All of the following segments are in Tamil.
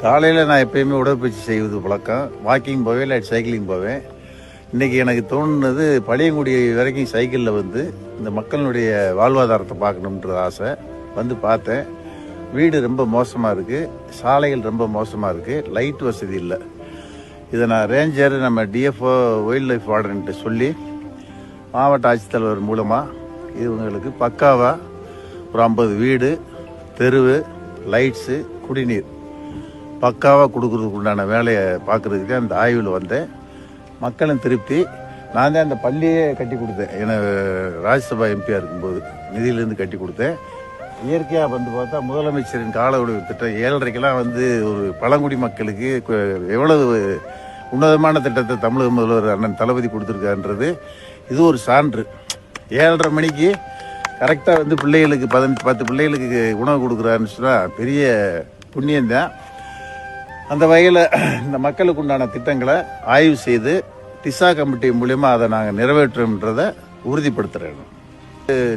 காலையில் நான் எப்பயுமே உடற்பயிற்சி செய்வது பழக்கம். வாக்கிங் போவேன், இல்லை சைக்கிளிங் போவேன். இன்றைக்கி எனக்கு தோணுனது பழையங்குடி வரைக்கும் சைக்கிளில் வந்து இந்த மக்களுடைய வாழ்வாதாரத்தை பார்க்கணுன்ற ஆசை. வந்து பார்த்தேன். வீடு ரொம்ப மோசமாக இருக்குது, சாலைகள் ரொம்ப மோசமாக இருக்குது, லைட் வசதி இல்லை. இதை நான் ரேஞ்சர், நம்ம டிஎஃப்ஓ, வைல்ட் லைஃப் வார்டன்ட்டு சொல்லி மாவட்ட ஆட்சித்தலைவர் மூலமாக இவங்களுக்கு பக்காவாக ஒரு 50 வீடு, தெருவு, லைட்ஸு, குடிநீர் பக்காவாக கொடுக்கறதுக்கு உண்டான வேலையை பார்க்குறதுக்கு அந்த ஆய்வில் வந்தேன். மக்களின் திருப்தி. நான் தான் அந்த பள்ளியே கட்டி கொடுத்தேன். எனக்கு ராஜ்யசபா எம்பியாக இருக்கும்போது நிதியிலேருந்து கட்டி கொடுத்தேன். இயற்கையாக வந்து பார்த்தா முதலமைச்சரின் கால உணவு திட்டம் 7:30க்கெல்லாம் வந்து ஒரு பழங்குடி மக்களுக்கு எவ்வளவு உன்னதமான திட்டத்தை தமிழக முதல்வர் அண்ணன் தளபதி கொடுத்துருக்காருன்றது இது ஒரு சான்று. 7:30 மணிக்கு கரெக்டாக வந்து பிள்ளைகளுக்கு 10 பிள்ளைகளுக்கு உணவு கொடுக்குறாருன்னு சொன்னால் பெரிய புண்ணியந்தான். அந்த வகையில் இந்த மக்களுக்கு உண்டான திட்டங்களை ஆய்வு செய்து டிசா கமிட்டி மூலயமா அதை நாங்கள் நிறைவேற்றோம்ன்றதை உறுதிப்படுத்துகிறேன்.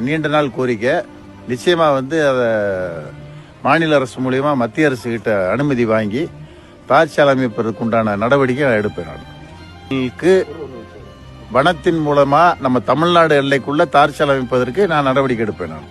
நீண்ட நாள் கோரிக்கை. நிச்சயமாக வந்து அதை மாநில அரசு மூலயமா மத்திய அரசு கிட்ட அனுமதி வாங்கி தார்ச்சாலை அமைப்பதற்கு உண்டான நடவடிக்கை எடுப்பேன். நான் வனத்தின் மூலமாக நம்ம தமிழ்நாடு எல்லைக்குள்ளே தார்ச்சாலை அமைப்பதற்கு நான் நடவடிக்கை எடுப்பேன். நான்